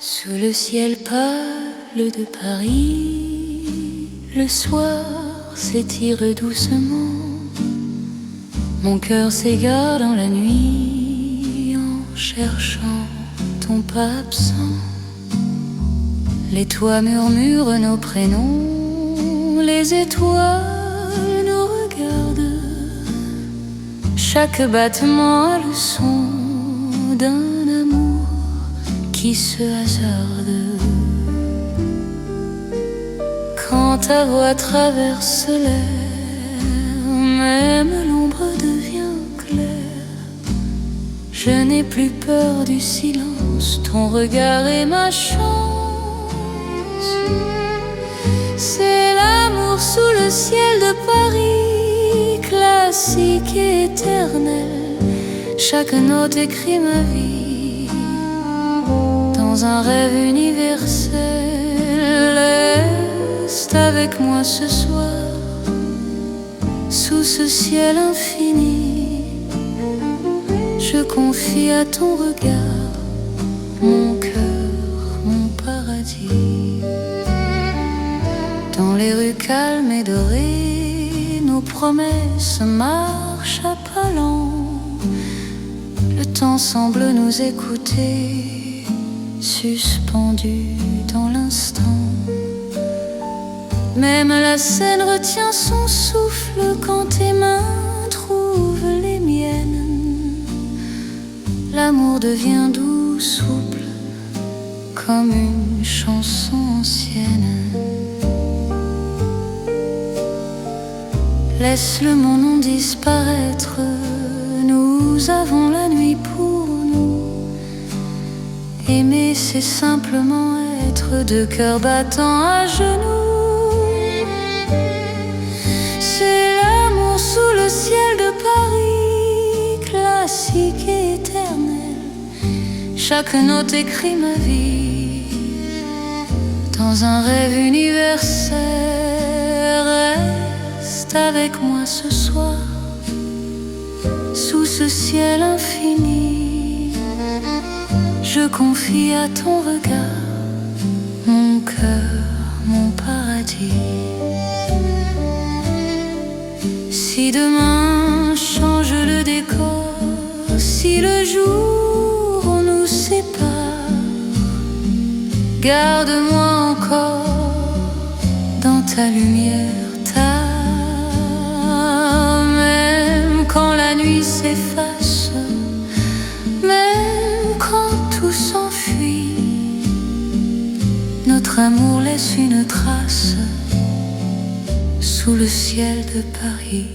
Sous le ciel pâle de Paris, le soir s'étire doucement. Mon cœur s'égare dans la nuit en cherchant ton pas absent. Les toits murmurent nos prénoms, les étoiles nous regardent. Chaque battement a le son d'un amour qui se hasarde. Quand ta voix traverse l'air, même l'ombre devient claire. Je n'ai plus peur du silence, ton regard est ma chance. C'est l'amour sous le ciel de Paris, classique et éternel. Chaque note écrit ma vie dans un rêve universel. Reste avec moi ce soir, sous ce ciel infini. Je confie à ton regard mon cœur, mon paradis. Dans les rues calmes et dorées, nos promesses marchent à pas lents. Le temps semble nous écouter, suspendu dans l'instant. Même la scène retient son souffle quand tes mains trouvent les miennes. L'amour devient doux, souple, comme une chanson ancienne. Laisse le mon nom disparaître, nous avons la nuit pour nous. Aimer, c'est simplement être deux cœurs battants à genoux. C'est l'amour sous le ciel de Paris, classique et éternel. Chaque note écrit ma vie dans un rêve universel. Reste avec moi ce soir, sous ce ciel infini. Je confie à ton regard mon cœur, mon paradis. Si demain change le décor, si le jour nous sépare, garde-moi encore dans ta lumière, même quand la nuit s'efface, même quand tout s'enfuit, notre amour laisse une trace sous le ciel de Paris.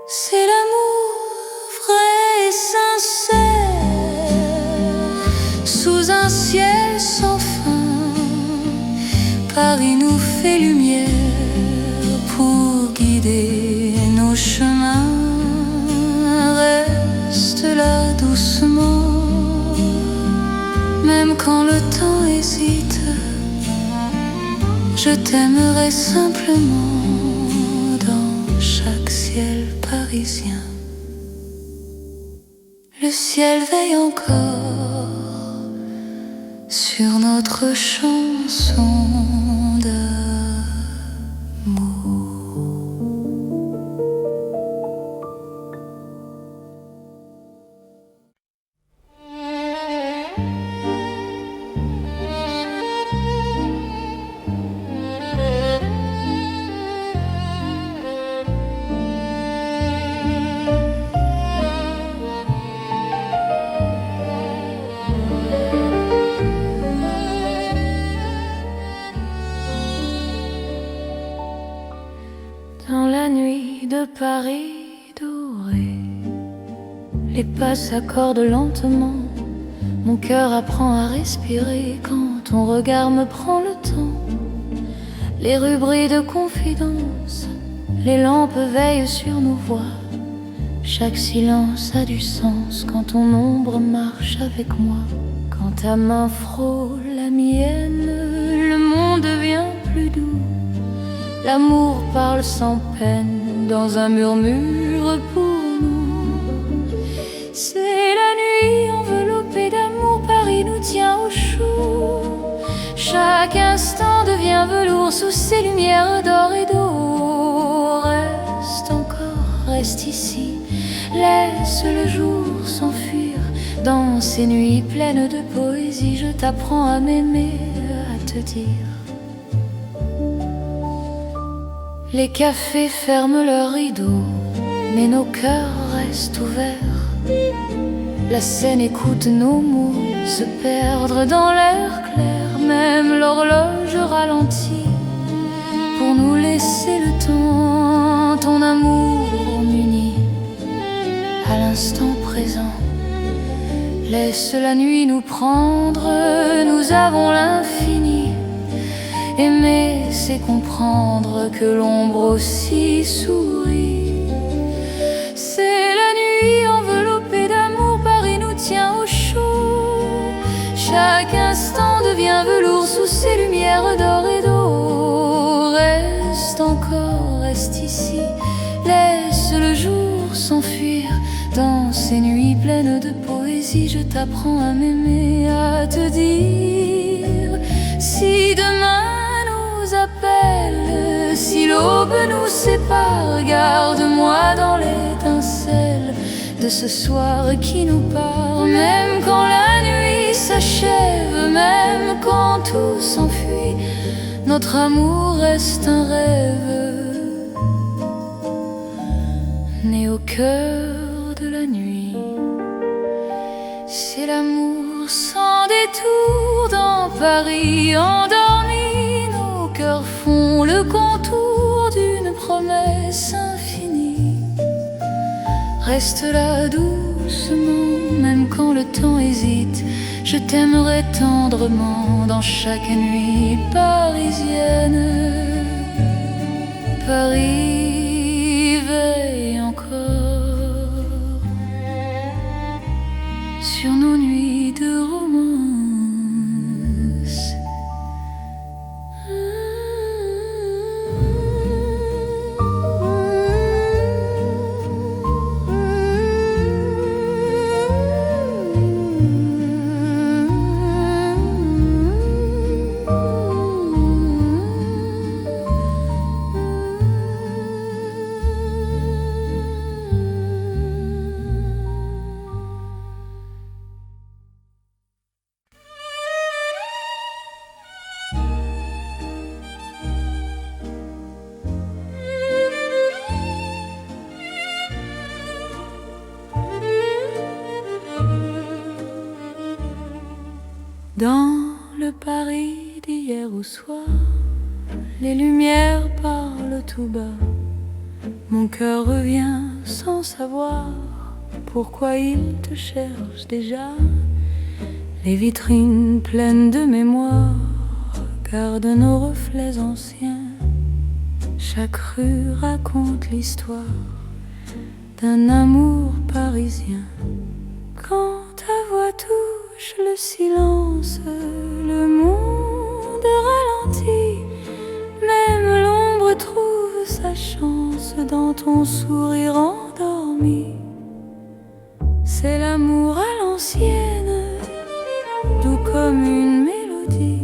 C'est l'amour vrai et sincère, sous un ciel sans fin. Paris nous fait lumière pour guider nos chemins. Reste là doucement, même quand le temps hésite. Je t'aimerai simplement dans chaque ciel parisien. Le ciel veille encore sur notre chanson d'amour. Dans la nuit de Paris doré, les pas s'accordent lentement. Mon cœur apprend à respirer quand ton regard me prend le temps. Les rues brillent de confidence, les lampes veillent sur nos voix. Chaque silence a du sens quand ton ombre marche avec moi. Quand ta main frôle la mienne, le monde devient plus doux. L'amour parle sans peine dans un murmure pour nous. C'est la nuit enveloppée d'amour, Paris nous Chaque instant devient velours sous ces lumières d'or et d'eau. Reste encore, reste ici, laisse le jour s'enfuir. Dans ces nuits pleines de poésie, je t'apprends à m'aimer, à te dire. Les cafés ferment leurs rideaux, mais nos cœurs restent ouverts. La scène écoute nos mots se perdre dans l'air clair. Même l'horloge ralentit pour nous laisser le temps. Ton amour m'unit à l'instant présent. Laisse la nuit nous prendre, nous avons l'infini. Aimer, c'est comprendre que l'ombre aussi sourit. C'est la nuit enveloppée d'amour, Paris nous tient au chaud. Chaque instant devient velours sous ces lumières d'or et d'eau. Reste encore, reste ici, laisse le jour s'enfuir. Dans ces nuits pleines de poésie, je t'apprends à m'aimer, à te dire. Si demain nous appelle, si l'aube nous sépare, garde-moi dans l'étincelle de ce soir qui nous part. Même quand la nuit s'achève, même quand tout s'enfuit, notre amour reste un rêve né au cœur de la nuit. C'est l'amour sans détour dans Paris endormi. Nos cœurs font le contour d'une promesse infinie. Reste là doucement, même quand le temps hésite. Je t'aimerai tendrement dans chaque nuit parisienne. Paris veille encore sur nos nuits de romance. Dans le Paris d'hier au soir, les lumières parlent tout bas. Mon cœur revient sans savoir pourquoi il te cherche déjà. Les vitrines pleines de mémoire gardent nos reflets anciens. Chaque rue raconte l'histoire d'un amour parisien. Quand ta voix touche le silence, le monde ralentit. Même l'ombre trouve sa chance dans ton sourire endormi. C'est l'amour à l'ancienne, doux comme une mélodie.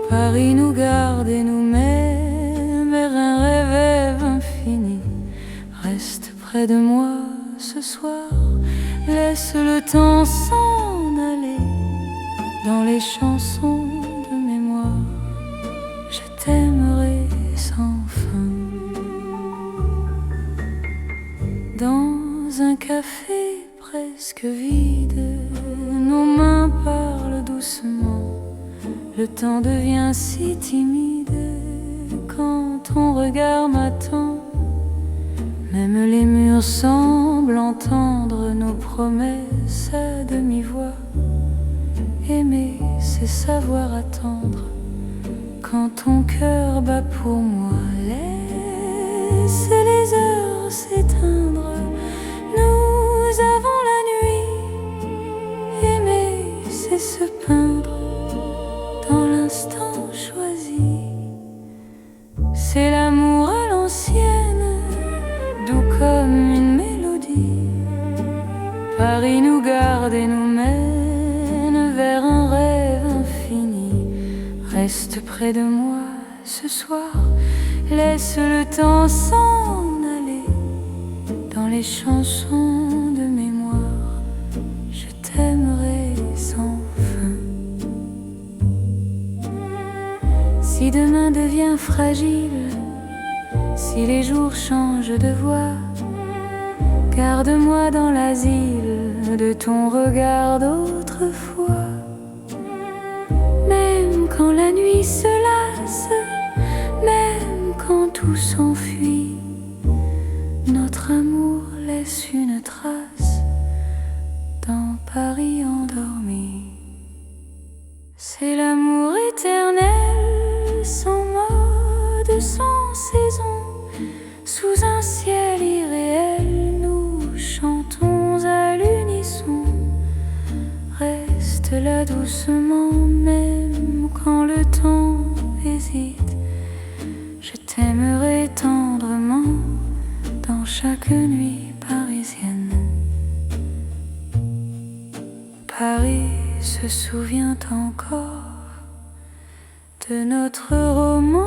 Paris nous garde et nous met vers un rêve infini. Reste près de moi ce soir, laisse le temps s'en aller dans les chansons de mémoire. Je t'aimerai sans fin. Dans un café presque vide, nos mains parlent doucement. Le temps devient si timide quand ton regard m'attend. Même les murs semblent entendre nos promesses à demi-voix. Aimer, c'est savoir attendre quand ton cœur bat pour moi. Laisse les heures s'éteindre, nous avons la nuit. Aimer, c'est se peindre dans l'instant choisi. C'est l'amour à l'ancienne, doux comme une mélodie. Paris nous garde et nous mène vers un rêve infini. Reste près de moi ce soir, laisse le temps s'en aller. Dans les chansons de mémoire, je t'aimerai sans fin. Si demain devient fragile, si les jours changent de voix, garde-moi dans l'asile de ton regard d'autrefois. Même quand la nuit se lasse, même quand tout s'enfuit, notre amour laisse une trace dans Paris endormi. C'est l'amour éternel, sans mode, sans saison. Sous un ciel irréel, nous chantons à l'unisson. Reste là doucement, même quand le temps hésite. Je t'aimerai tendrement dans chaque nuit parisienne. Paris se souvient encore de notre roman.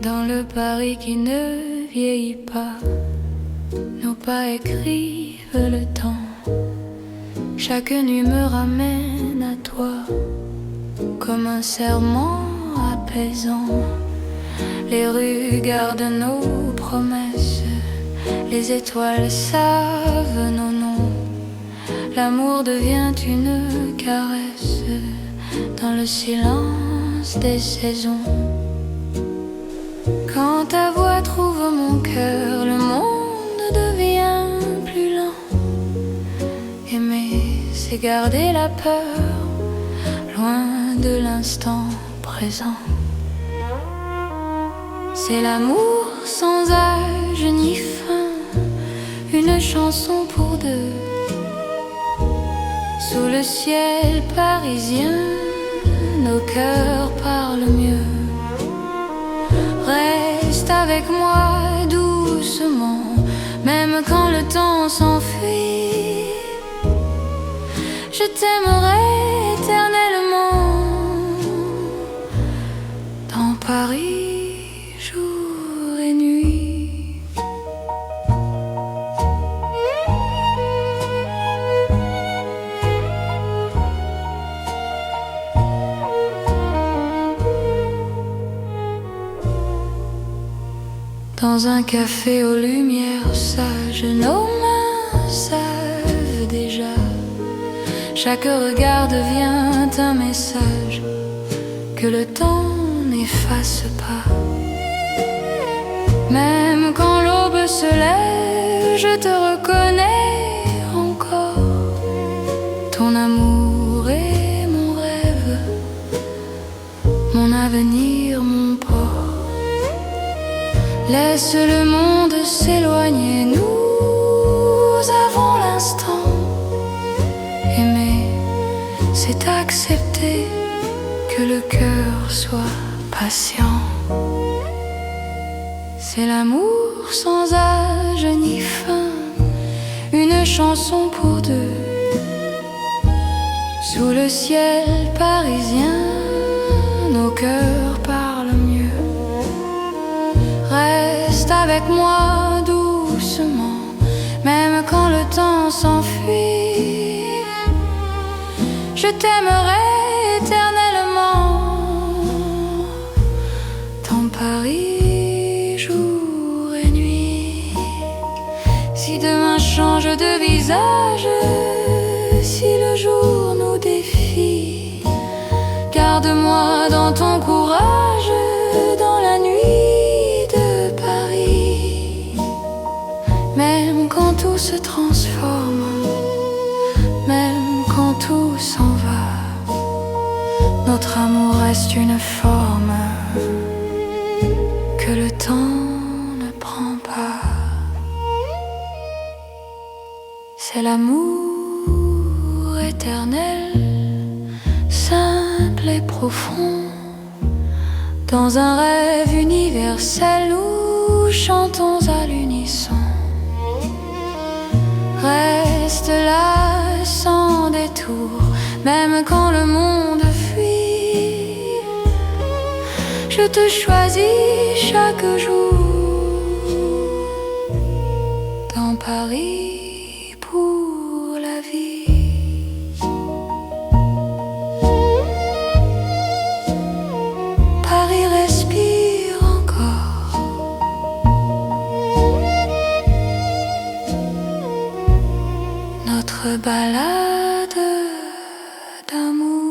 Dans le Paris qui ne vieillit pas, nos pas écrivent le temps. Chaque nuit me ramène à toi, comme un serment apaisant. Les rues gardent nos promesses, les étoiles savent nos noms. L'amour devient une caresse dans le silence des saisons. Quand ta voix trouve mon cœur, le monde devient plus lent. Aimer, c'est garder la peur, loin de l'instant présent. C'est l'amour sans âge ni fin, une chanson pour deux. Sous le ciel parisien, nos cœurs parlent mieux. Reste avec moi doucement, même quand le temps s'enfuit. Je t'aimerai éternellement dans Paris, jour et nuit. Dans un café aux lumières sages, nos mains savent déjà. Chaque regard devient un message que le temps n'efface pas. Même quand l'aube se lève, je te reconnais encore. Ton amour est mon rêve, mon avenir, mon port. Laisse le monde s'éloigner, nous avons l'instant. Aimer, c'est accepter que le cœur soit patient. C'est l'amour sans âge ni fin, une chanson pour deux. Sous le ciel parisien, nos cœurs parlent mieux. Reste avec moi doucement, même quand le temps s'enfuit. Je t'aimerai éternellement dans Paris, jour et nuit. Si demain change de visage, si le jour nous défie, garde-moi dans ton courage, dans la nuit de Paris. Même quand tout tout se transforme, même quand tout s'en va, notre amour reste une forme que le temps ne prend pas. C'est l'amour éternel, simple et profond, dans un rêve universel, nous chantons à l'unisson. Reste là sans détour, même quand le monde fuit. Je te choisis chaque jour dans Paris pour la vie. Paris respire encore. Notre balade d'amour.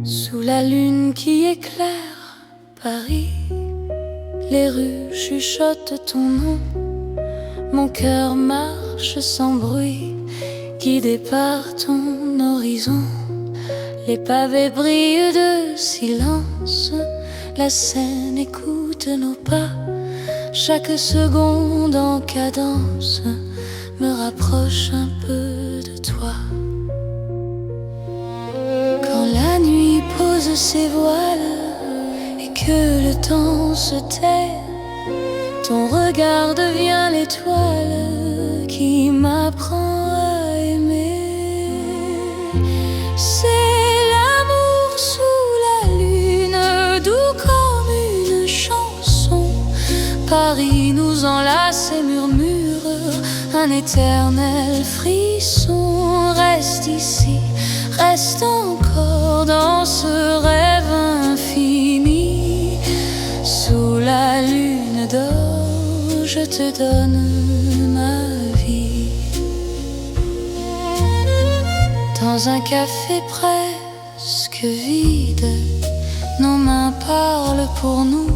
Sous la lune qui éclaire Paris, les rues chuchotent ton nom. Mon cœur marche sans bruit, guidé par ton horizon. Les pavés brillent de silence, la Seine écoute nos pas. Chaque seconde en cadence me rapproche un peu de toi. Quand la nuit pose ses voiles et que le temps se tait, ton regard devient l'étoile qui m'apprend à aimer. C'est l'amour sous la lune, doux comme une chanson. Paris nous enlace et murmure un éternel frisson. Reste ici, reste encore dans ce rêve infini. Sous la lune d'or, je te donne ma vie. Dans un café presque vide, nos mains parlent pour nous.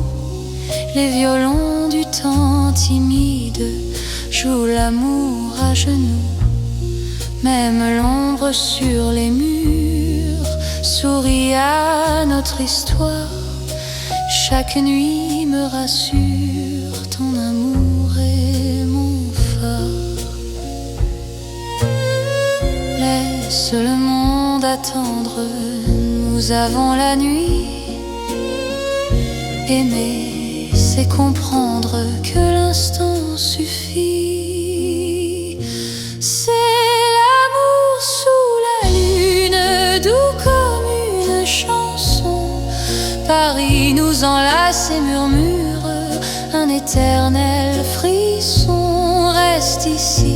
Les violons du temps timide jouent l'amour à genoux. Même l'ombre sur les murs sourit à notre histoire. Chaque nuit me rassure, ton amour est mon phare. Laisse le monde attendre, nous avons la nuit. Aimer, c'est comprendre que l'instant suffit. C'est l'amour sous la lune, doux comme une chanson. Paris nous enlace et murmure un éternel frisson. Reste ici,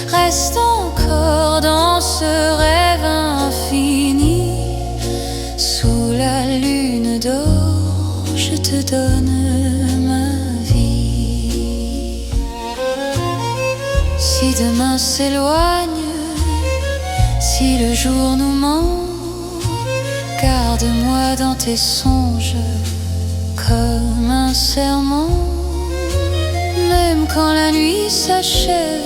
reste encore dans ce rêve infini. Sous la lune d'or, je te donne ma vie. Si demain s'éloigne, si le jour nous ment, garde-moi dans tes songes comme un serment. Même quand la nuit s'achève,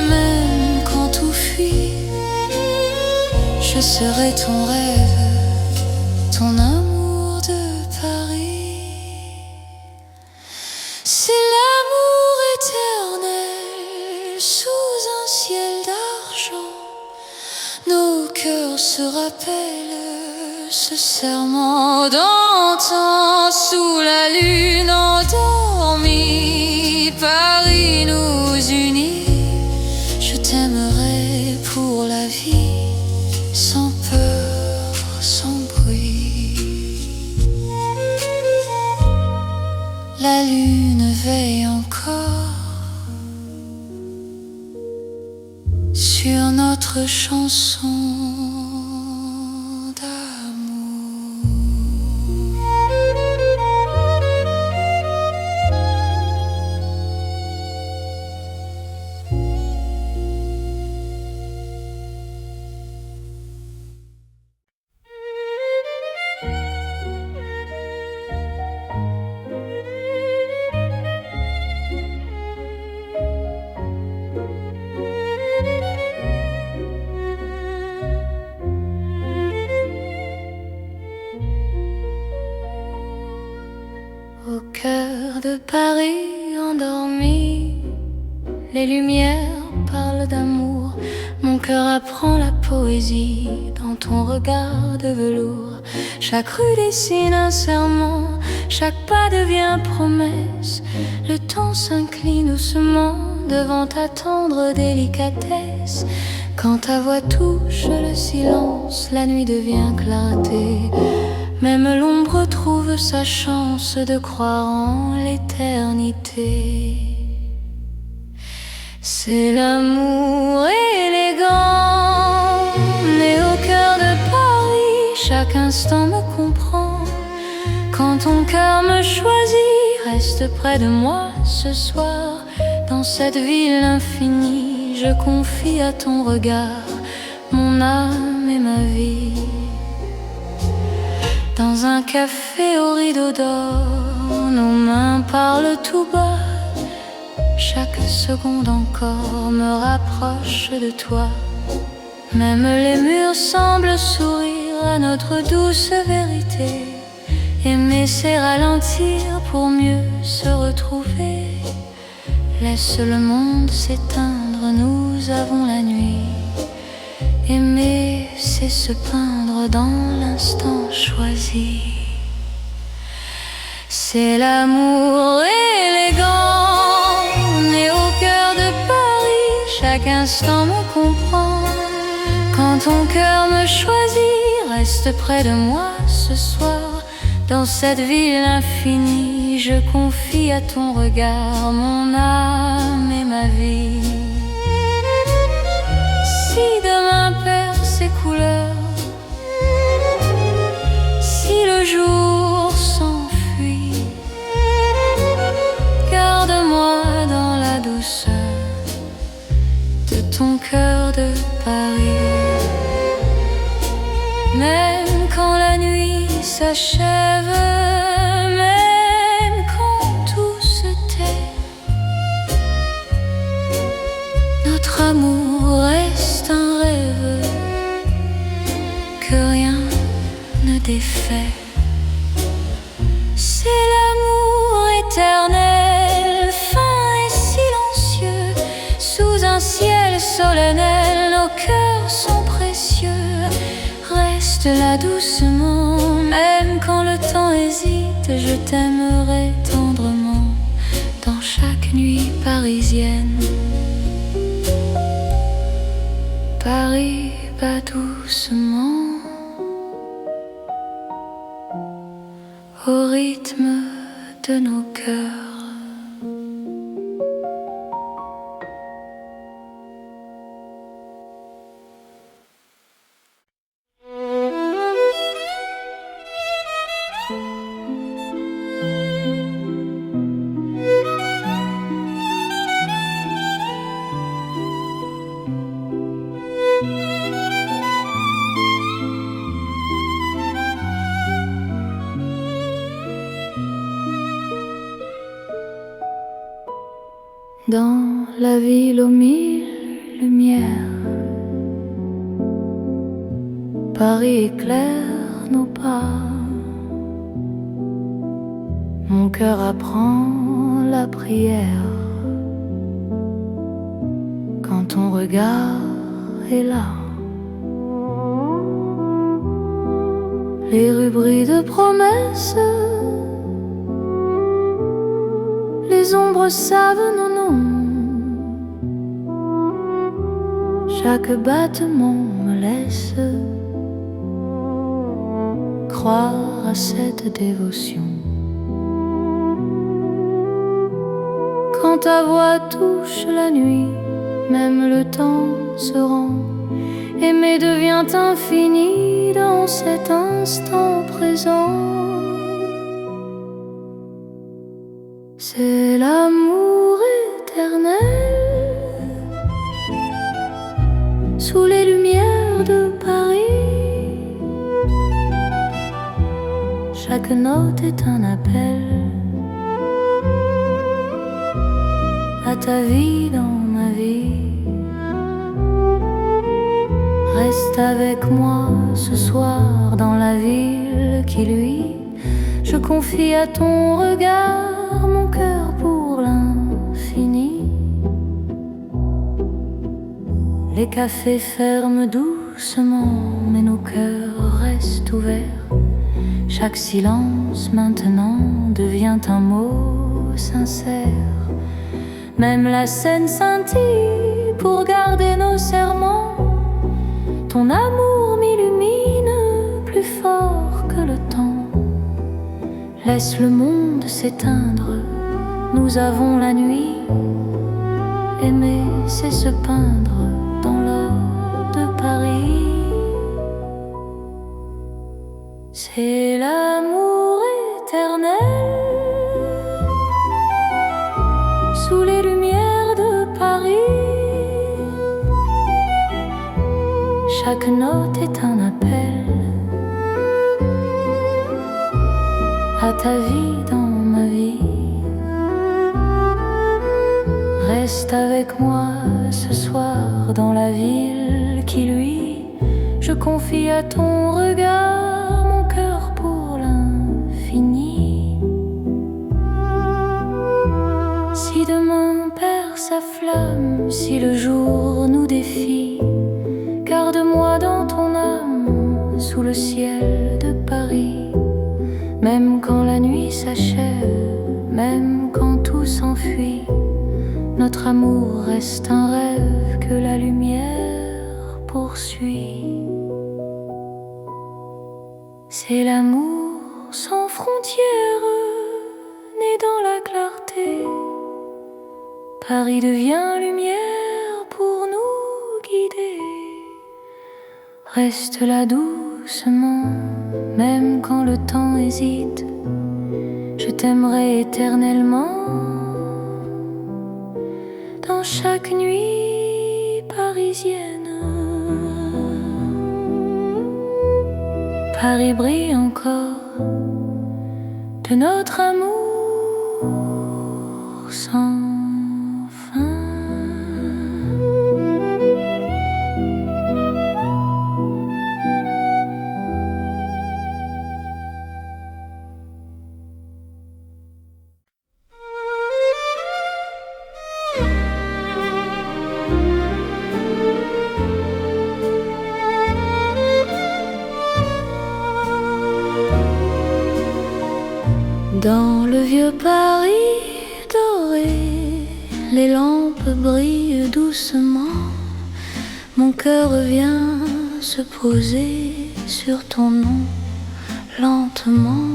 même quand tout fuit, je serai ton rêve, ton amour de Paris. C'est l'amour éternel sous un ciel d'argent. Nos cœurs se rappellent ce serment d'antan. Sous la lune endormie, Paris nous unit. Je t'aimerai pour la vie, sans peur, sans bruit. La lune veille encore sur notre chanson d'amour. de Paris endormi. Les lumières parlent d'amour, mon cœur apprend la poésie dans ton regard de velours. Chaque rue dessine un serment, chaque pas devient promesse. Le temps s'incline doucement devant ta tendre délicatesse. Quand ta voix touche le silence, la nuit devient clarté. Même l'ombre trouve sa chance de croire en l'éternité. C'est l'amour élégant, né au cœur de Paris. Chaque instant me comprend. Quand ton cœur me choisit, reste près de moi ce soir. Dans cette ville infinie, je confie à ton regard mon âme et ma vie. Dans un café au rideau d'or, nos mains parlent tout bas. Chaque seconde encore me rapproche de toi. Même les murs semblent sourire à notre douce vérité. Aimer c'est ralentir pour mieux se retrouver. Laisse le monde s'éteindre, nous avons la nuit. Aimer c'est se peindre dans l'instant choisi. C'est l'amour élégant, né au cœur de Paris. Chaque instant me comprend. Quand ton cœur me choisit, reste près de moi ce soir. Dans cette ville infinie, je confie à ton regard mon âme et ma vie. Si demain perd ses couleurs, si le jour s'enfuit, garde-moi dans la douceur de ton cœur de Paris. Même quand la nuit s'achève, même quand tout se tait, notre amour reste un rêve que rien ne défait. C'est l'amour éternel, fin et silencieux. Sous un ciel solennel, nos cœurs sont précieux. Reste là doucement, même quand le temps hésite. Je t'aimerai tendrement dans chaque nuit parisienne. Paris bat doucement au rythme de nos cœurs. Dans la ville aux mille lumières, Paris éclaire nos pas. Mon cœur apprend la prière quand ton regard est là. Les rues brillent de promesses, les ombres savent nos noms. Chaque battement me laisse croire à cette dévotion. Quand ta voix touche la nuit, même le temps se rend. Aimer devient infini dans cet instant présent. C'est l'amour éternel sous les lumières de Paris. Chaque note est un appel à ta vie dans ma vie. Reste avec moi ce soir dans la ville qui luit. Je confie à ton regard mon cœur pour l'infini. Les cafés ferment doucement, mais nos cœurs restent ouverts. Chaque silence maintenant devient un mot sincère. Même la scène scintille pour garder nos serments. Ton amour m'illumine plus fort que le temps. Laisse le monde s'éteindre, nous avons la nuit. Aimer, c'est se peindre dans l'or de Paris. C'est l'amour éternel sous les lumières de Paris. Chaque note est un appel à ta vie dans ma vie. Reste avec moi ce soir dans la ville qui luit. Je confie à ton regard mon cœur pour l'infini. Si demain perd sa flamme, si le jour nous défie, garde-moi dans ton âme sous le ciel de Paris. Même quand la nuit s'achève, même quand tout s'enfuit, notre amour reste un rêve que la lumière poursuit. C'est l'amour sans frontières, né dans la clarté. Paris devient lumière pour nous guider. Reste là doucement, même quand le temps hésite. Je t'aimerai éternellement dans chaque nuit parisienne. Paris brille encore de notre amour sans fin. Dans le vieux Paris doré, les lampes brillent doucement. Mon cœur vient se poser sur ton nom, lentement.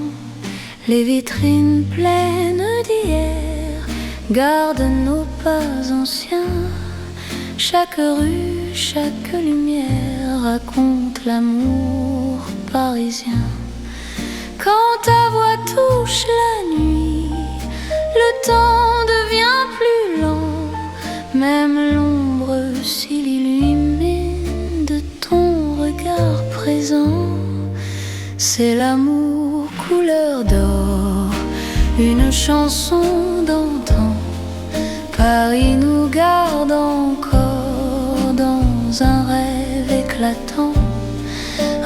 Les vitrines pleines d'hier gardent nos pas anciens. Chaque rue, chaque lumière raconte l'amour parisien. Quand ta voix touche la nuit, le temps devient plus lent. Même l'ombre s'illumine de ton regard présent. C'est l'amour couleur d'or, une chanson d'antan. Paris nous garde encore dans un rêve éclatant.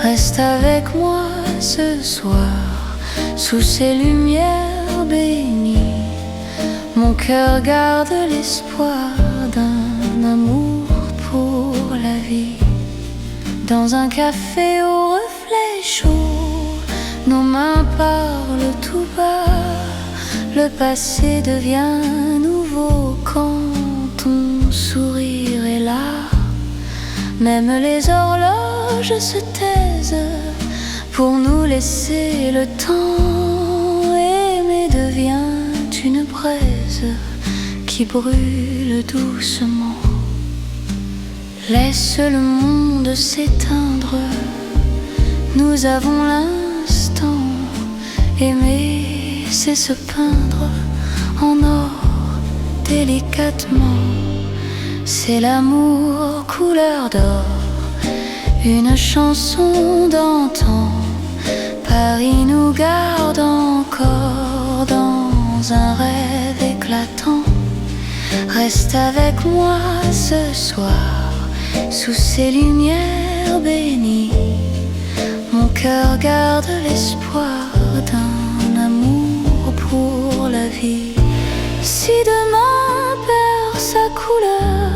Reste avec moi ce soir, sous ces lumières bénies. Mon cœur garde l'espoir d'un amour pour la vie. Dans un café au reflet chaud, nos mains parlent tout bas. Le passé devient nouveau quand ton sourire est là. Même les horloges se taisent pour nous laisser le temps. Aimer devient une braise qui brûle doucement. Laisse le monde s'éteindre, nous avons l'instant. Aimer, c'est se peindre en or délicatement. C'est l'amour couleur d'or, une chanson d'antan. Paris nous garde encore dans un rêve éclatant. Reste avec moi ce soir, sous ces lumières bénies. Mon cœur garde l'espoir d'un amour pour la vie. suffit. Si demain perd sa couleur,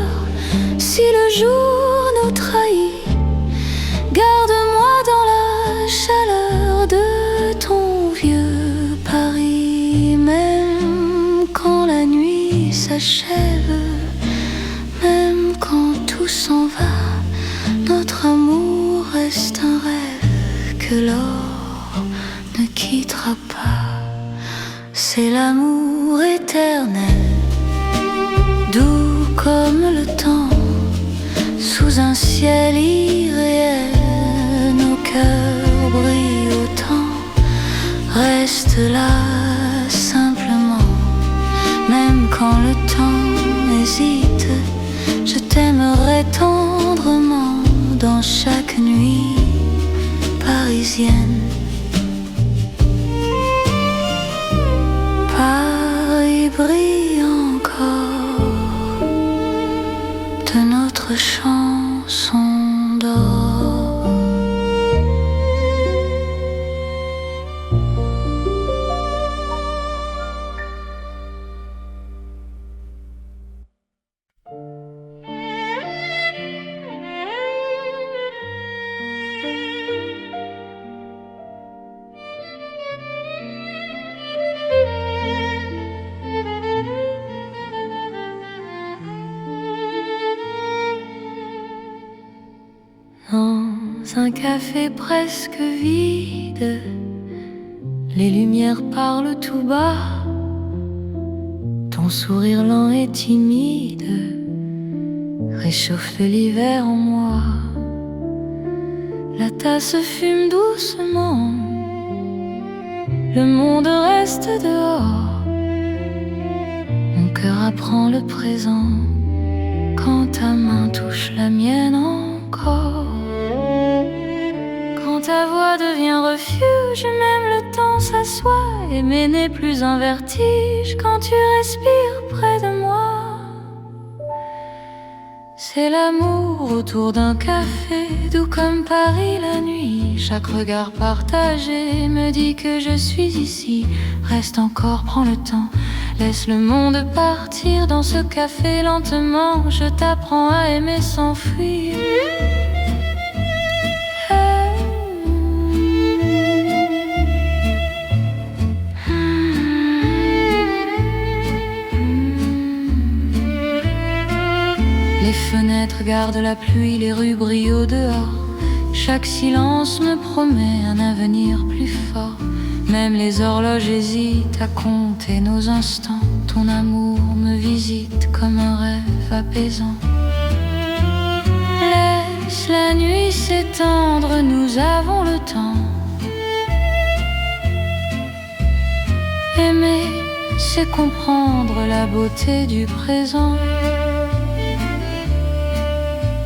si le jour nous trahit, garde-moi dans la chaleur de ton vieux Paris. Même quand la nuit s'achève, même quand tout s'en va, notre amour reste un rêve que l'or ne quittera pas. C'est l'amour éternel, doux comme le temps, sous un ciel irréel. Nos cœurs brillent autant, reste là simplement. Même quand le temps hésite, je t'aimerai tendrement dans chaque nuit parisienne. Paris brille encore de notre chanson d'or. Dans un café presque vide, les lumières parlent tout bas. Ton sourire lent et timide réchauffe l'hiver en moi. La tasse fume doucement, le monde reste dehors. Mon cœur apprend le présent quand ta main touche la mienne encore. Quand ta voix devient refuge, même le temps s'assoit. Aimer n'est plus un vertige quand tu respires près de moi. C'est l'amour autour d'un café, doux comme Paris la nuit. Chaque regard partagé me dit que je suis ici. Reste encore, prends le temps, laisse le monde partir dans ce café lentement. Je t'apprends à aimer sans fuir. Les fenêtres gardent la pluie, les rues brillent au dehors. Chaque silence me promet un avenir plus fort. Même les horloges hésitent à compter nos instants. Ton amour me visite comme un rêve apaisant. Laisse la nuit s'étendre, nous avons le temps. Aimer, c'est comprendre la beauté du présent.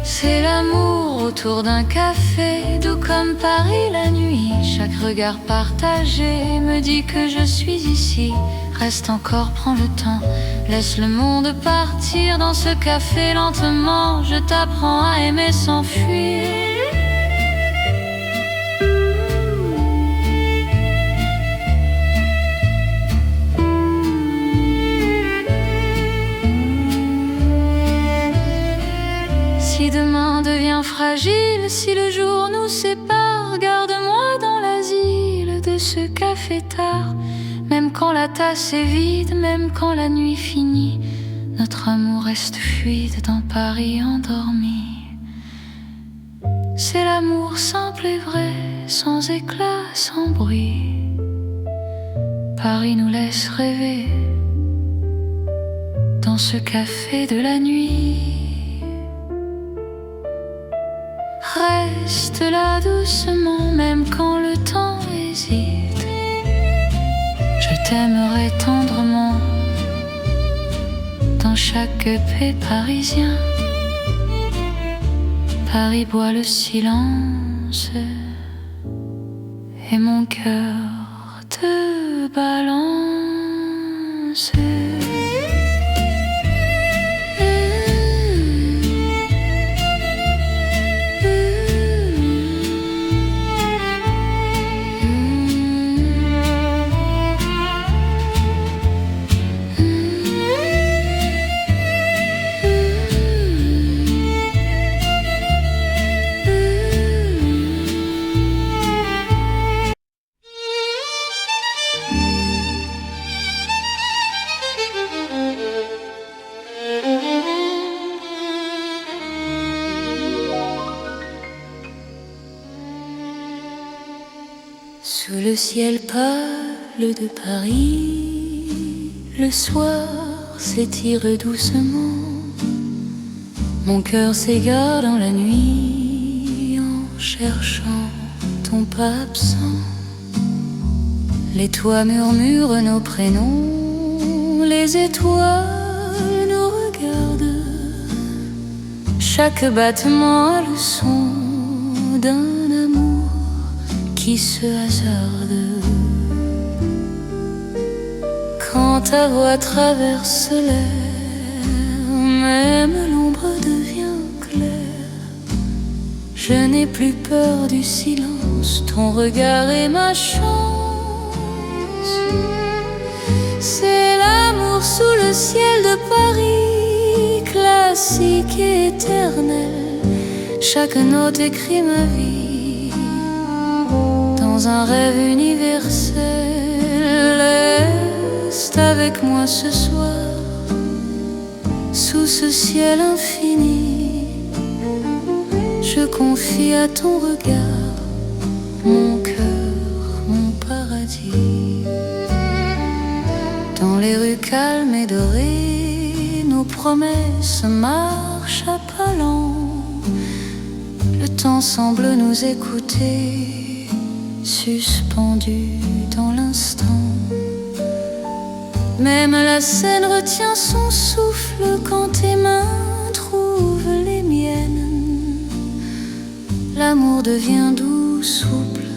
C'est l'amour autour d'un café, doux comme Paris la nuit. Chaque regard partagé me dit que je suis ici. Reste encore, prends le temps, laisse le monde partir dans ce café lentement. Je t'apprends à aimer sans fuir. Si demain devient fragile, si le jour nous sépare, garde-moi dans l'asile de ce café tard. Même quand la tasse est vide, même quand la nuit finit, notre amour reste fluide dans Paris endormi. C'est l'amour simple et vrai, sans éclat, sans bruit. Paris nous laisse rêver dans ce café de la nuit. Reste là doucement, même quand le temps hésite. Je t'aimerai tendrement dans chaque paix parisien. Paris boit le silence et mon cœur te balance. Sous le ciel pâle de Paris, le soir s'étire doucement. Mon cœur s'égare dans la nuit en cherchant ton pas absent. Les toits murmurent nos prénoms, les étoiles nous regardent. Chaque battement a le son d'un amour qui se hasarde. Quand ta voix traverse l'air, même l'ombre devient claire. Je n'ai plus peur du silence, ton regard est ma chance. C'est l'amour sous le ciel de Paris, classique et éternel. Chaque note écrit ma vie dans un rêve universel. Reste avec moi ce soir, sous ce ciel infini. Je confie à ton regard mon cœur, mon paradis. Dans les rues calmes et dorées, nos promesses marchent à pas lents. Le temps semble nous écouter, suspendu dans l'instant. Même la scène retient son souffle quand tes mains trouvent les miennes. L'amour devient doux, souple,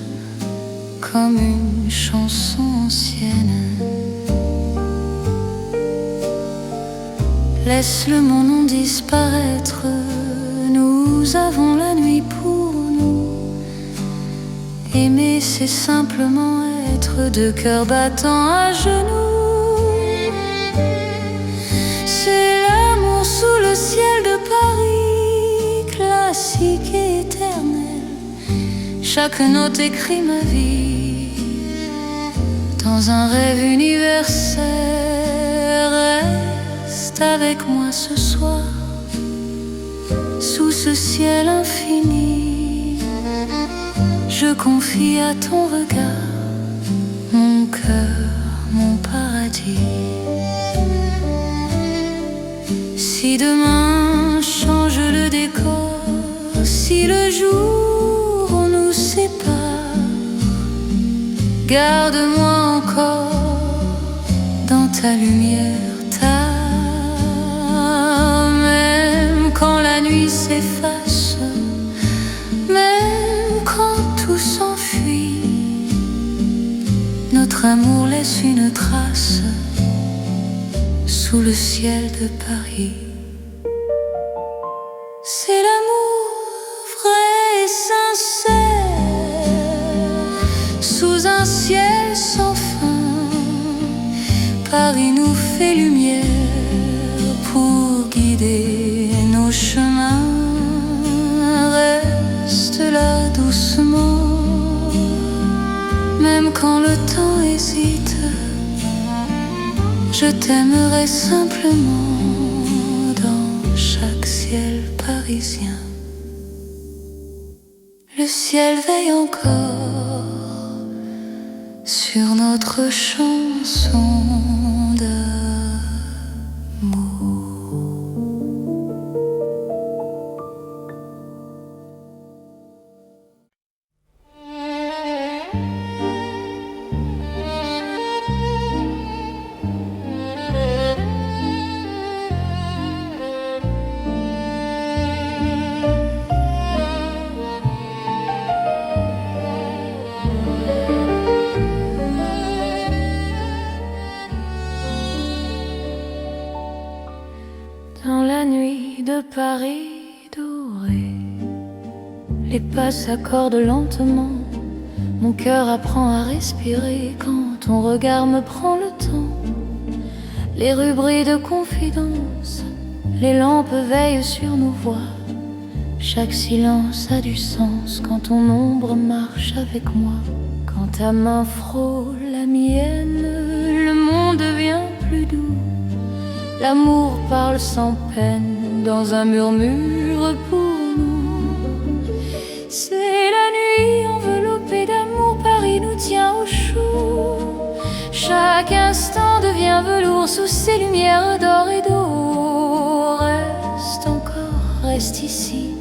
comme une chanson ancienne. Laisse le mon nom disparaître, nous avons la nuit pour nous. Aimer, c'est simplement être deux cœurs battants à genoux. C'est l'amour sous le ciel de Paris, classique et éternel. Chaque note écrit ma vie dans un rêve universel. Reste avec moi ce soir, sous ce ciel infini. Je confie à ton regard mon cœur, mon paradis. Si demain change le décor, si le jour nous sépare, garde-moi encore dans ta lumière, même quand la nuit s'efface, même quand tout s'enfuit, notre amour laisse une trace sous le ciel de Paris. C'est l'amour vrai et sincère, sous un ciel sans fin. Paris nous fait lumière pour guider nos chemins. Reste là doucement, même quand le temps hésite. Je t'aimerai simplement dans chaque ciel parisien. Le ciel veille encore sur notre chanson d'amour. Dans la nuit de Paris dorée, les pas s'accordent lentement. Mon cœur apprend à respirer quand ton regard me prend le temps. Les rues brillent de confidence, les lampes veillent sur nos voix. Chaque silence a du sens quand ton ombre marche avec moi. Quand ta main frôle la mienne, le monde devient plus doux. L'amour parle sans peine dans un murmure pour nous. C'est la nuit enveloppée d'amour, Paris nous Chaque instant devient velours sous ces lumières d'or et d'eau. Reste encore, reste ici,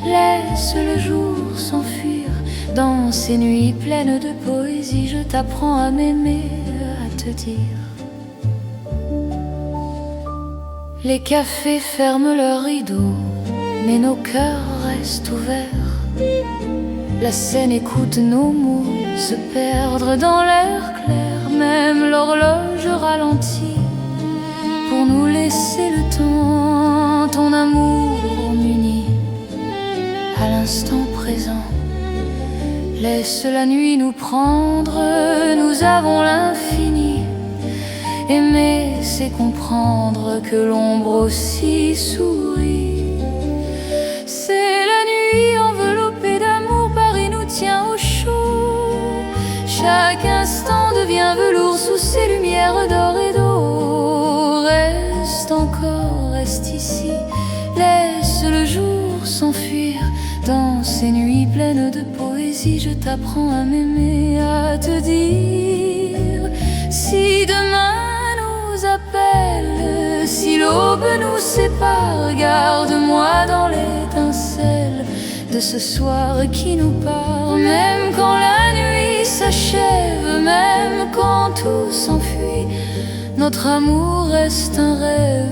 laisse le jour s'enfuir. Dans ces nuits pleines de poésie, je t'apprends à m'aimer, à te dire. Les cafés ferment leurs rideaux, mais nos cœurs restent ouverts. La scène écoute nos mots se perdre dans l'air clair. Même l'horloge ralentit pour nous laisser le temps. Ton amour m'unit à l'instant présent. Laisse la nuit nous prendre, nous avons l'infini. Aimer, c'est comprendre que l'ombre aussi sourit. C'est la nuit enveloppée d'amour, Paris nous tient au chaud. Chaque instant devient velours sous ces lumières d'or et d'eau. Reste encore, reste ici, laisse le jour s'enfuir. Dans ces nuits pleines de poésie, je t'apprends à m'aimer, à te dire. Si demain nous appelle, si l'aube nous sépare, garde-moi dans l'étincelle de ce soir qui nous part. Même quand la nuit s'achève, même quand tout s'enfuit, notre amour reste un rêve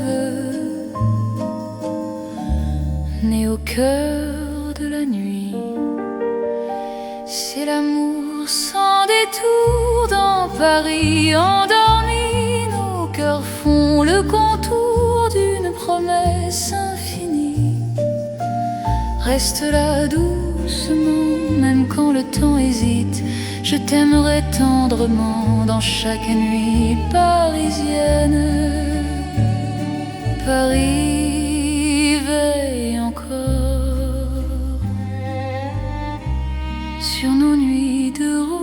né au cœur de la nuit. C'est l'amour sans détour dans Paris endormi. Nos cœurs font le contour d'une promesse infinie. Reste là doucement, même quand le temps hésite. Je t'aimerai tendrement dans chaque nuit parisienne. Paris veille encore sur nos nuits de romance.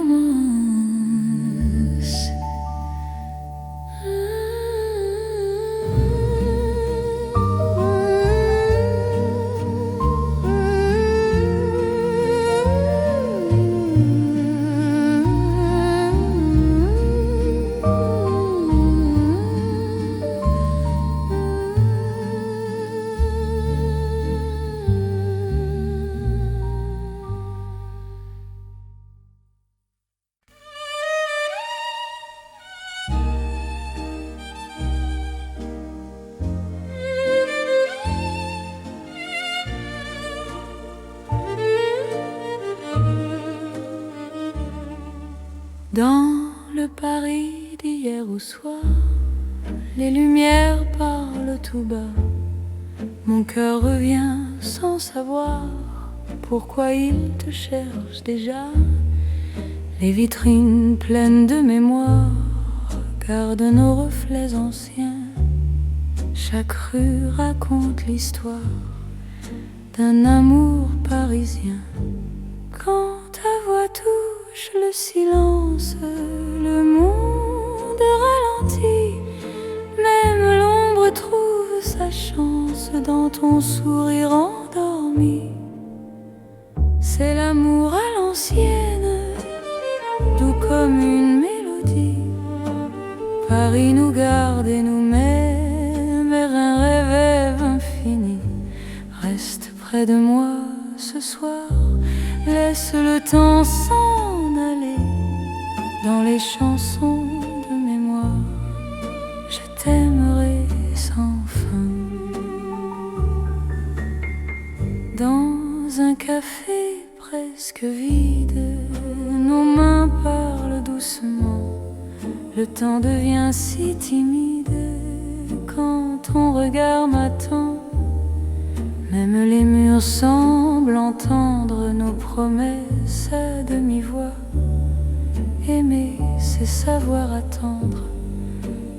Dans le Paris d'hier au soir, les lumières parlent tout bas. Mon cœur revient sans savoir pourquoi il te cherche déjà. Les vitrines pleines de mémoire gardent nos reflets anciens. Chaque rue raconte l'histoire d'un amour parisien. Quand ta voix touche le silence, le monde ralentit. Même l'ombre trouve sa chance dans ton sourire endormi. C'est l'amour à l'ancienne, doux comme une mélodie. Paris nous garde et nous met vers un rêve infini. Reste près de moi ce soir, laisse le temps s'en aller dans les chansons de mémoire. Je t'aimerai sans fin. Dans un café presque vide, nos mains parlent doucement. Le temps devient si timide quand ton regard m'attend. Même les murs semblent entendre nos promesses à demi-voix. Aimer, c'est savoir attendre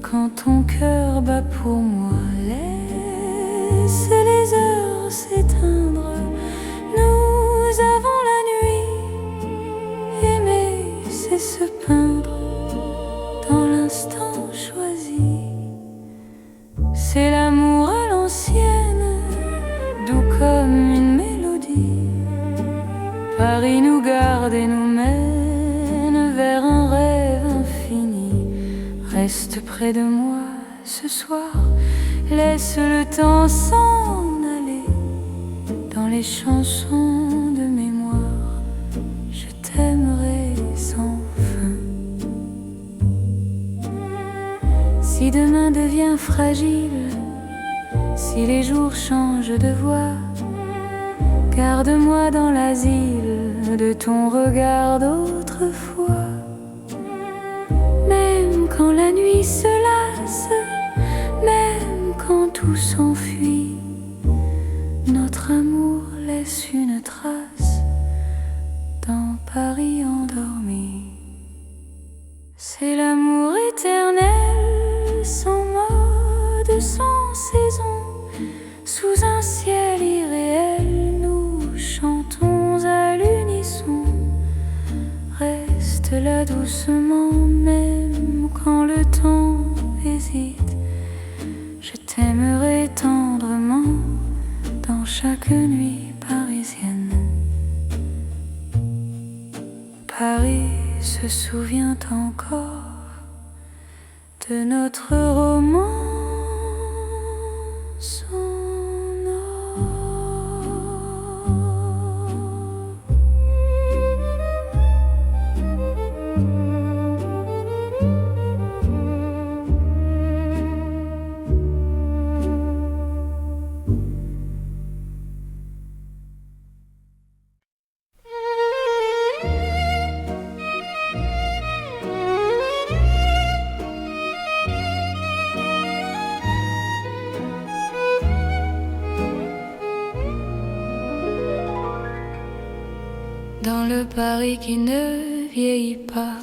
quand ton cœur bat pour moi. Laisse les heures s'éteindre, nous avons la nuit. Aimer, c'est se peindre dans l'instant choisi. C'est l'amour à l'ancienne, doux comme une mélodie. Paris nous garde et nous mène vers un rêve infini. Reste près de moi ce soir, laisse le temps s'en aller. Dans les chansons de mémoire, je t'aimerai sans fin. Si demain devient fragile, si les jours changent de voix, garde-moi dans l'asile de ton regard d'autrefois. Même quand la nuit se lasse, même quand tout s'enfuit, notre amour laisse une trace dans Paris endormi. C'est l'amour éternel, sans mode, sans saison. Sous un ciel irréel, nous chantons à l'unisson. Reste là doucement, même quand le temps hésite. Je t'aimerai tendrement dans chaque nuit parisienne. Paris se souvient encore de notre roman. Dans le Paris qui ne vieillit pas,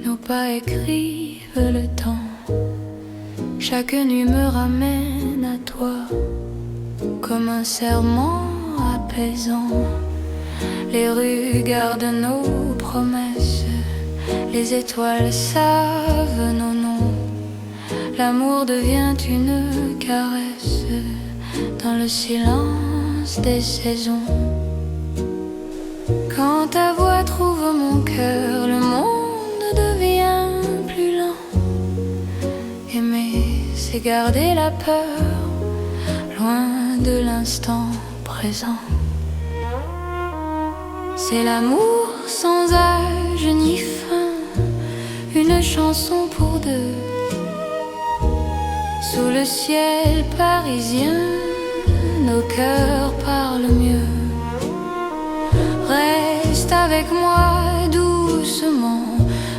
nos pas écrivent le temps. Chaque nuit me ramène à toi, comme un serment apaisant. Les rues gardent nos promesses, les étoiles savent nos noms. L'amour devient une caresse dans le silence des saisons. Quand ta voix trouve mon cœur, le monde devient plus lent. Aimer, c'est garder la peur, loin de l'instant présent. C'est l'amour sans âge ni fin, une chanson pour deux. Sous le ciel parisien, nos cœurs parlent mieux. Reste avec moi doucement,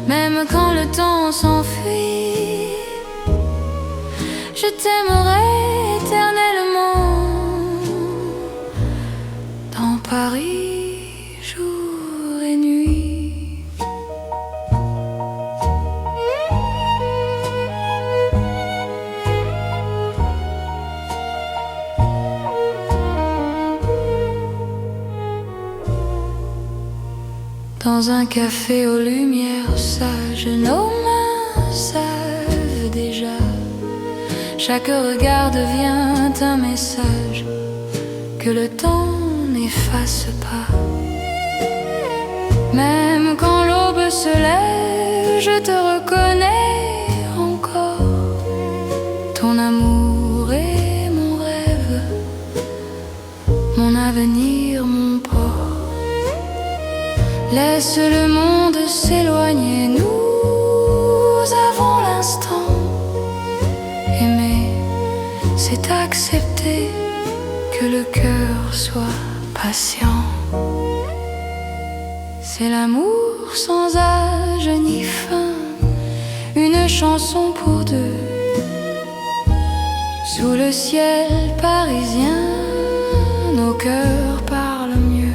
même quand le temps s'enfuit. Je t'aimerai éternellement dans Paris, jour et nuit. Dans un café aux lumières sages, nos mains savent déjà. Chaque regard devient un message que le temps n'efface pas. Même quand l'aube se lève, je te reconnais encore. Ton amour est mon rêve, mon avenir, mon port. Laisse le monde s'éloigner, nous avons l'instant. Aimer, c'est accepter que le cœur soit patient. C'est l'amour sans âge ni fin, une chanson pour deux. Sous le ciel parisien, nos cœurs parlent mieux.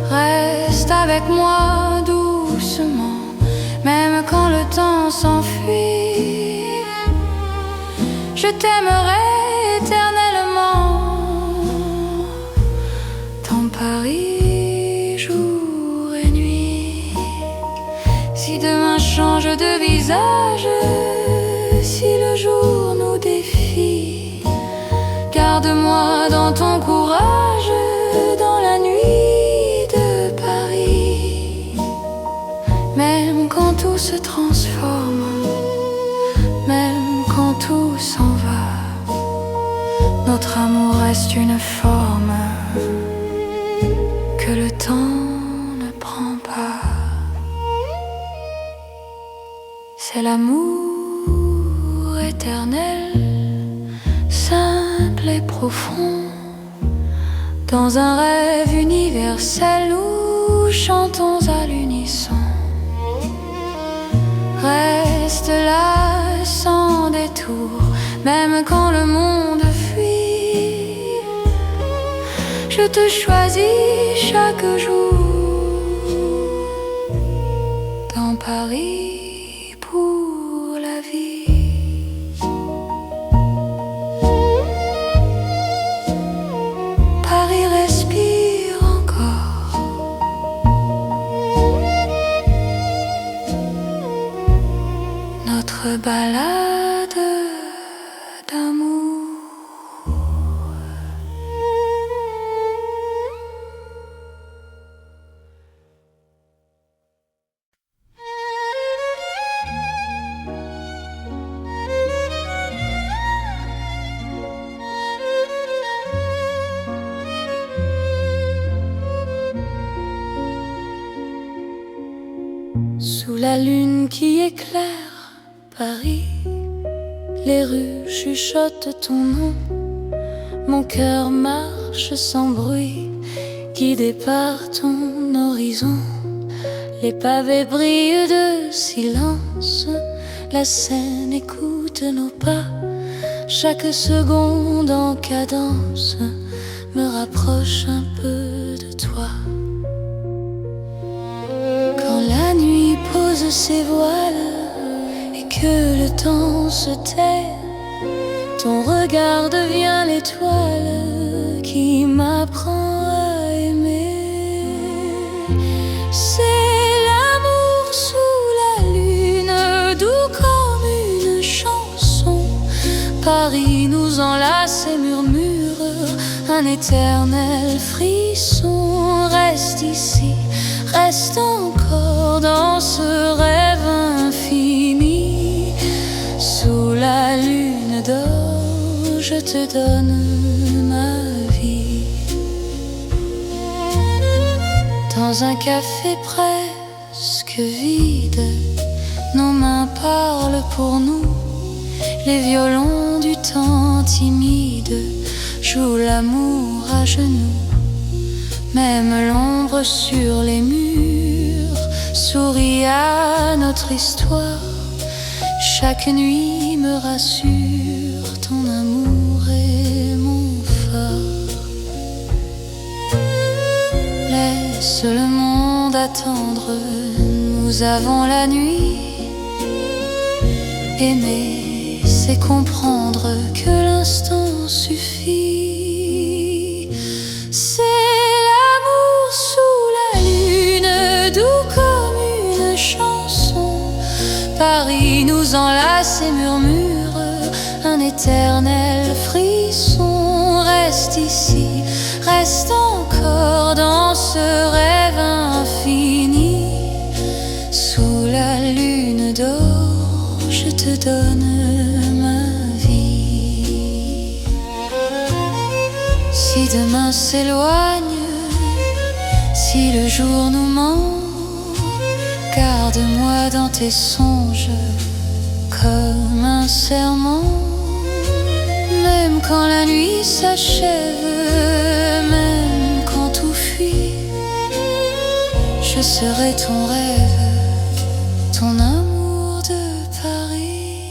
Reste avec moi doucement, même quand le temps s'enfuit. Je t'aimerai éternellement dans Paris, jour et nuit. Si demain change de visage, si le jour nous défie, garde-moi dans ton courage, dans la nuit de Paris. Même quand tout tout se transforme, même quand tout s'en va, notre amour reste une forme que le temps ne prend pas. C'est l'amour éternel, simple et profond, dans un rêve universel, nous chantons à l'unisson. Reste là sans détour, même quand le monde fuit. Je te choisis chaque jour dans Paris pour la vie. Paris respire encore. Notre balade d'amour. Sous la lune qui éclaire Paris, les rues chuchotent ton nom. Mon cœur marche sans bruit, guidé par ton horizon. Les pavés brillent de silence, la Seine écoute nos pas. Chaque seconde en cadence me rapproche un peu de toi. Quand la nuit pose ses voiles et que le temps se tait, ton regard devient l'étoile qui m'apprend à aimer. C'est l'amour sous la lune, doux comme une chanson. Paris nous enlace et murmure un éternel frisson. Reste ici, reste encore dans ce rêve infini. Sous la lune d'or, je te donne ma vie. Dans un café presque vide, nos mains parlent pour nous. Les violons du temps timide jouent l'amour à genoux. Même l'ombre sur les murs sourit à notre histoire. Chaque nuit me rassure, ton amour est mon phare. Laisse le monde attendre, nous avons la nuit. Aimer, c'est comprendre que l'instant suffit. C'est l'amour sous la lune, doux comme une chanson. Paris nous enlace et murmure un éternel frisson. Reste ici, reste encore dans ce rêve infini. Sous la lune d'or, je te donne ma vie. Si demain s'éloigne, si le jour nous ment, garde-moi dans tes songes comme un serment. Même quand la nuit s'achève, même quand tout fuit, je serai ton rêve, ton amour de Paris.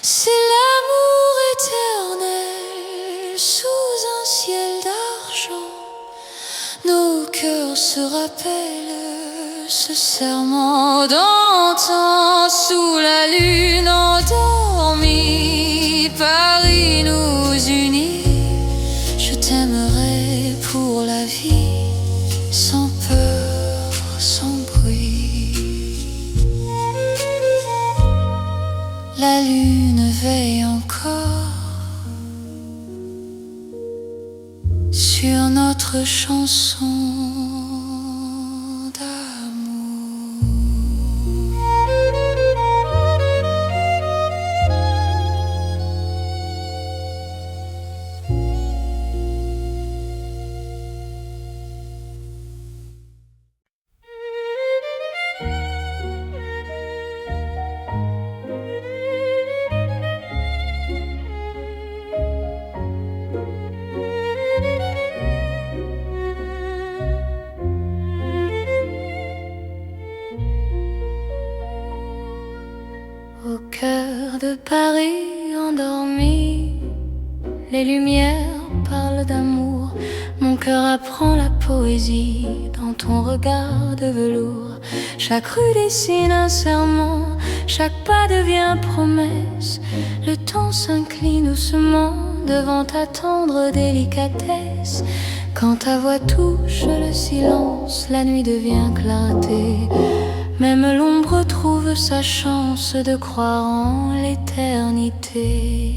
C'est l'amour éternel sous un ciel d'argent. Nos cœurs se rappellent ce serment d'antan. Sous la lune endormie, Paris nous unit. Je t'aimerai pour la vie, sans peur, sans bruit. La lune veille encore sur notre chanson d'amour. de Paris endormi. Les lumières parlent d'amour, mon cœur apprend la poésie dans ton regard de velours. Chaque rue dessine un serment, chaque pas devient promesse. Le temps s'incline doucement devant ta tendre délicatesse. Quand ta voix touche le silence, la nuit devient clarté. Même l'ombre trouve sa chance de croire en l'éternité.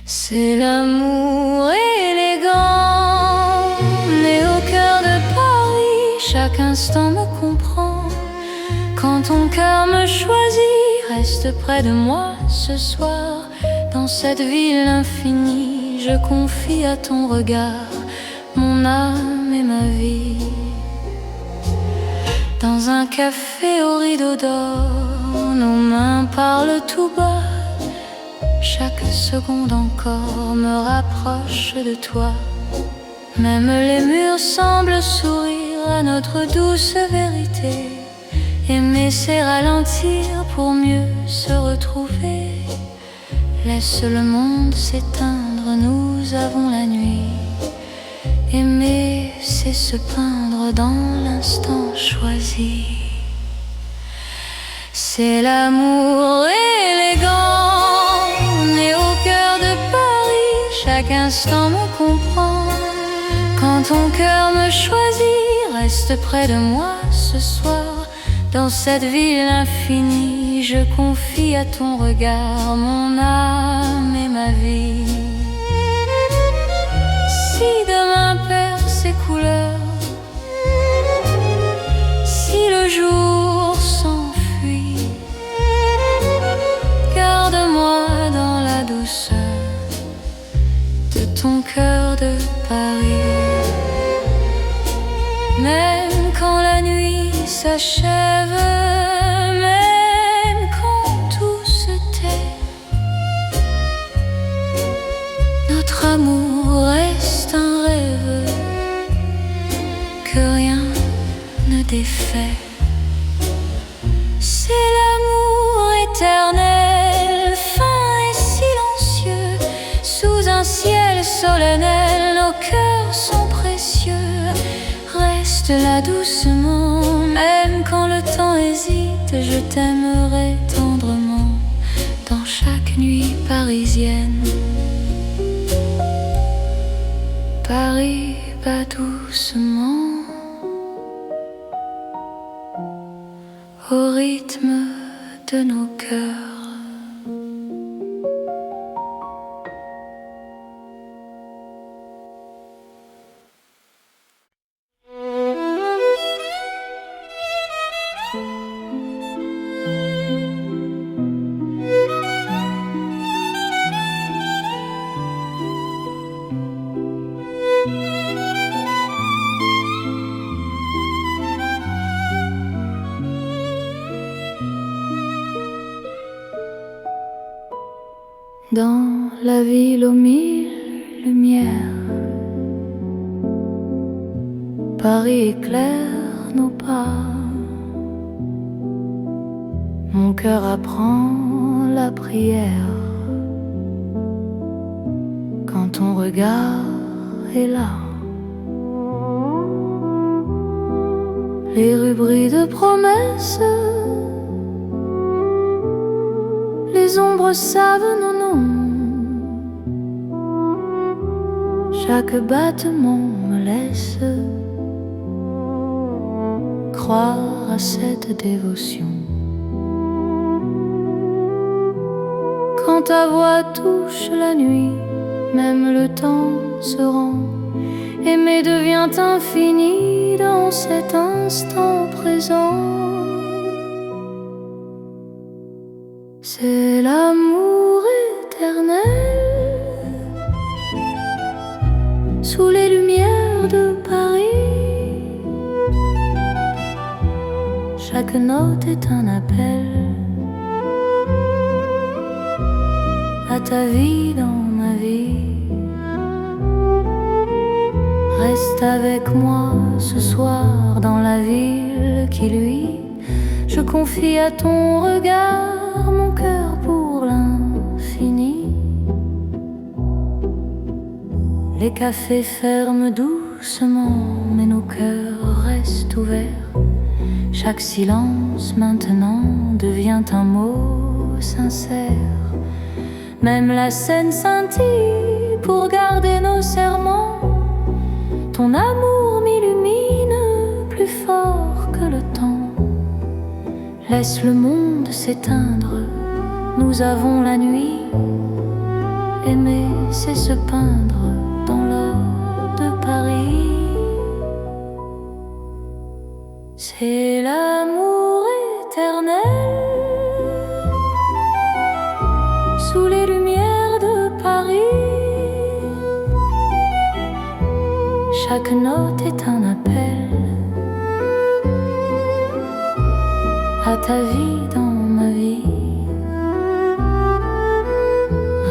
C'est l'amour élégant, né au cœur de Paris. Chaque instant me comprend. Quand ton cœur me choisit, reste près de moi ce soir. Dans cette ville infinie, je confie à ton regard mon âme et ma vie. Dans un café au rideau d'or, nos mains parlent tout bas. Chaque seconde encore me rapproche de toi. Même les murs semblent sourire à notre douce vérité. Aimer c'est ralentir pour mieux se retrouver. Laisse le monde s'éteindre, nous avons la nuit. Aimer c'est se peindre dans l'instant choisi. C'est l'amour élégant, né au cœur de Paris. Chaque instant me comprend. Quand ton cœur me choisit, reste près de moi ce soir. Dans cette ville infinie, je confie à ton regard mon âme et ma vie. Si demain perd ses couleurs, si le jour s'enfuit, garde-moi dans la douceur de ton cœur de Paris. Même quand la nuit s'achève, même quand tout se tait, notre amour reste un rêve que rien ne défait. C'est l'amour éternel, fin et silencieux. Sous un ciel solennel, nos cœurs sont précieux. Reste là doucement, même quand le temps hésite. Je t'aimerai tendrement dans chaque nuit parisienne. Paris bat doucement au rythme de nos cœurs. Dans la ville aux mille lumières, Paris éclaire nos pas. Mon cœur apprend la prière quand ton regard est là. Les rues brillent de promesses, les ombres savent nos noms. Chaque battement me laisse croire à cette dévotion. Quand ta voix touche la nuit, même le temps se rend. Aimer devient infini dans cet instant présent. C'est l'amour éternel sous les lumières de Paris. Chaque note est un appel à ta vie dans ma vie. Reste avec moi ce soir dans la ville qui luit. Je confie à ton regard mon cœur pour l'infini. Les cafés ferment doucement, mais nos cœurs restent ouverts. Chaque silence maintenant devient un mot sincère. Même la scène scintille pour garder nos serments. Ton amour m'illumine plus fort que le temps. Laisse le monde s'éteindre, nous avons la nuit. Aimer, c'est se peindre dans l'or de Paris. C'est l'amour éternel sous les lumières de Paris. Chaque note est un appel à ta vie dans ma vie.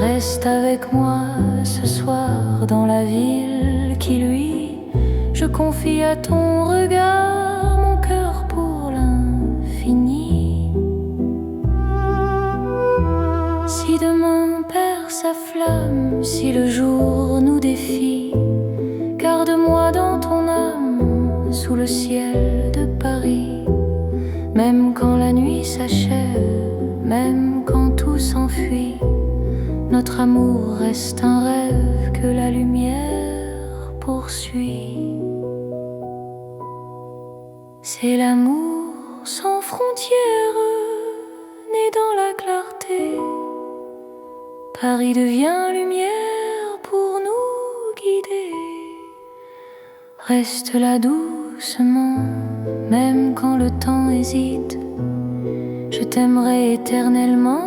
Reste avec moi ce soir dans la ville qui luit. Je confie à ton regard mon cœur pour l'infini. Si demain perd sa flamme, si le jour nous défie, garde-moi dans ton âme sous le ciel de Paris. Même quand la nuit s'achève, même quand tout s'enfuit, notre amour reste un rêve que la lumière poursuit. C'est l'amour sans frontières, né dans la clarté. Paris devient lumière pour nous guider. Reste là doucement, même quand le temps hésite. Je t'aimerai éternellement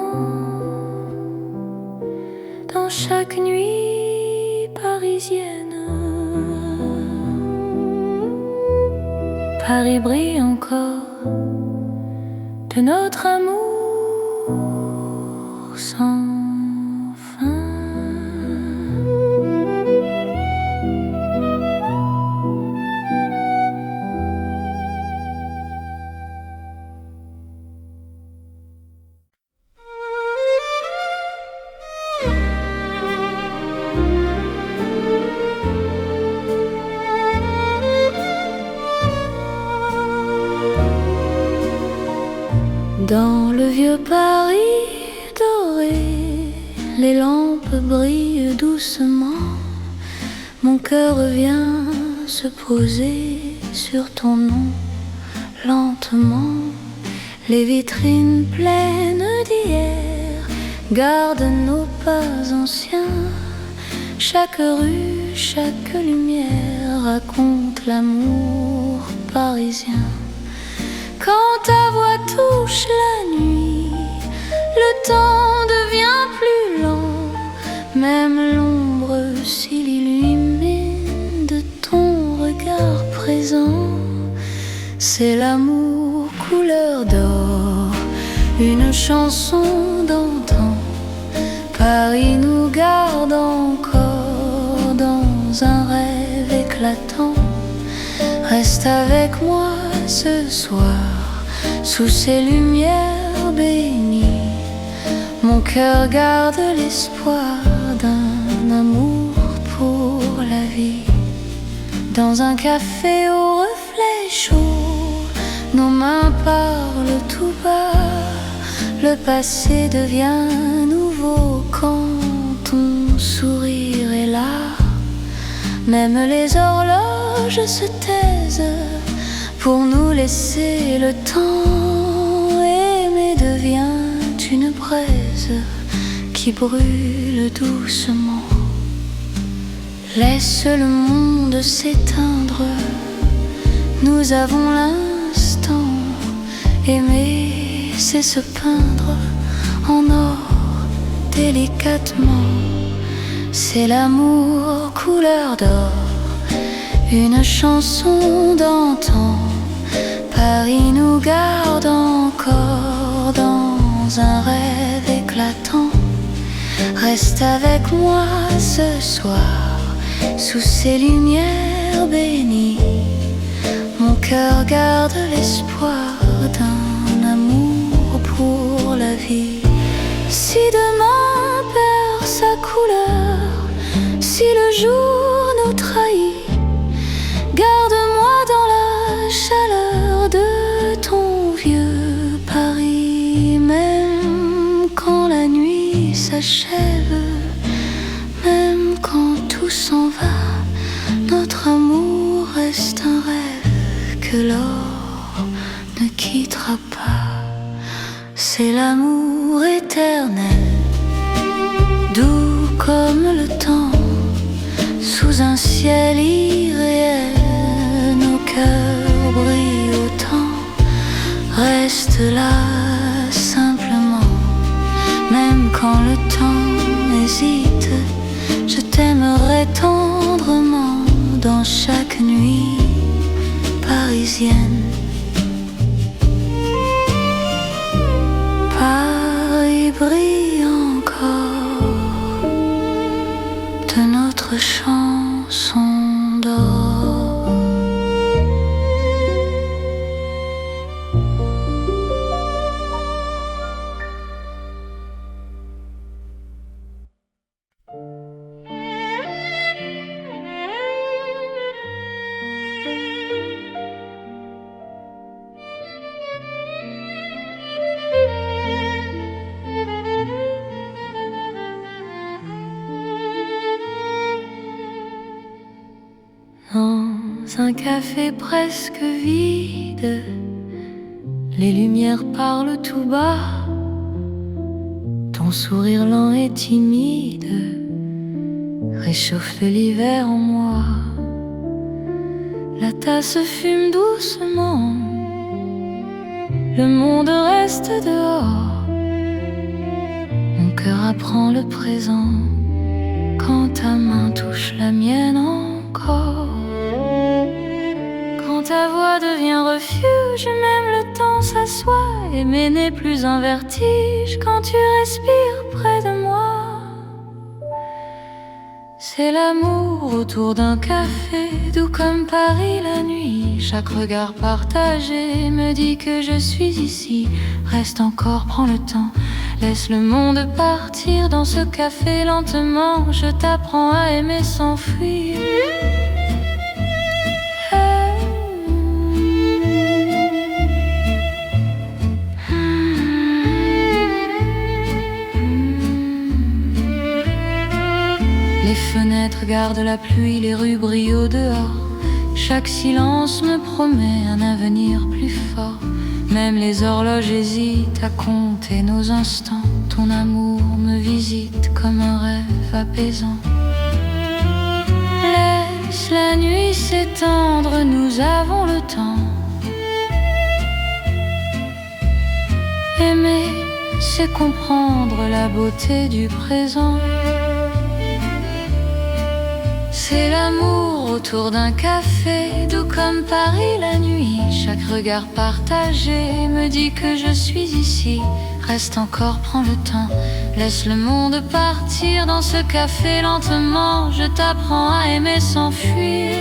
dans chaque nuit parisienne. Paris brille encore de notre amour sans fin. Dans le vieux Paris doré, les lampes brillent doucement. Mon cœur vient se poser sur ton nom, lentement. Les vitrines pleines d'hier gardent nos pas anciens. Chaque rue, chaque lumière raconte l'amour parisien. Quand ta voix touche la nuit, le temps devient plus lent. Même l'ombre s'illumine de ton regard présent. C'est l'amour couleur d'or, une chanson d'antan. Paris nous garde encore dans un rêve éclatant. Reste avec moi ce soir, sous ces lumières bénies. Mon cœur garde l'espoir d'un amour pour la vie. Dans un café au reflet chaud, nos mains parlent tout bas. Le passé devient nouveau quand ton sourire est là. Même les horloges se taisent pour nous laisser le temps. Aimer devient une braise qui brûle doucement. Laisse le monde s'éteindre, nous avons l'instant. Aimer, c'est se peindre en or délicatement. C'est l'amour couleur d'or, une chanson d'antan. Paris nous garde encore dans un rêve éclatant. Reste avec moi ce soir, sous ces lumières bénies. Mon cœur garde l'espoir d'un amour pour la vie. suffit. Si demain perd sa couleur, si le jour nous trahit, garde-moi dans la chaleur de ton vieux Paris. Même quand la nuit s'achève, même quand tout s'en va, notre amour reste un rêve que l'or ne quittera pas. C'est l'amour éternel, doux comme le temps, sous un ciel irréel. Nos cœurs brillent autant, reste là simplement. Même quand le temps hésite, je t'aimerai tendrement dans chaque nuit parisienne. Paris brille encore de notre chanson d'or. Dans un café presque vide, les lumières parlent tout bas. Ton sourire lent et timide réchauffe l'hiver en moi. La tasse fume doucement, le monde reste dehors. Mon cœur apprend le présent quand ta main touche la mienne encore. Quand ta voix devient refuge, même le temps s'assoit. Aimer n'est plus un vertige quand tu respires près de moi. C'est l'amour autour d'un café, doux comme Paris la nuit. Chaque regard partagé me dit que je suis ici. Reste encore, prends le temps, laisse le monde partir dans ce café lentement. Je t'apprends à aimer sans fuir. Les fenêtres gardent la pluie, les rues brillent au dehors. Chaque silence me promet un avenir plus fort. Même les horloges hésitent à compter nos instants. Ton amour me visite comme un rêve apaisant. Laisse la nuit s'étendre, nous avons le temps. Aimer, c'est comprendre la beauté du présent. C'est l'amour autour d'un café, doux comme Paris la nuit. Chaque regard partagé me dit que je suis ici. Reste encore, prends le temps, laisse le monde partir dans ce café lentement. Je t'apprends à aimer sans fuir.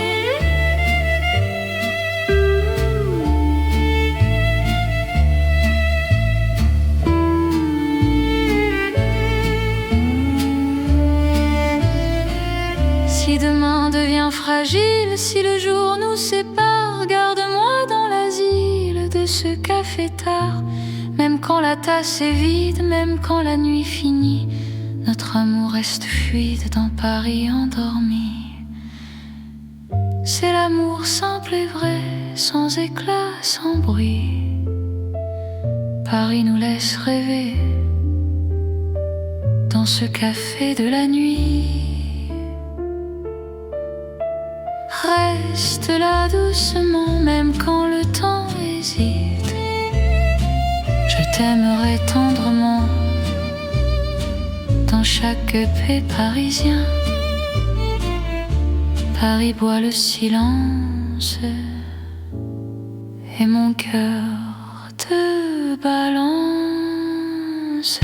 Si demain devient fragile, si le jour nous sépare, garde-moi dans l'asile de ce café tard. Même quand la tasse est vide, même quand la nuit finit, notre amour reste fluide dans Paris endormi. C'est l'amour simple et vrai, sans éclat, sans bruit. Paris nous laisse rêver dans ce café de la nuit. Reste là doucement, même quand le temps hésite. Je t'aimerai tendrement dans chaque paix parisien. Paris boit le silence et mon cœur te balance.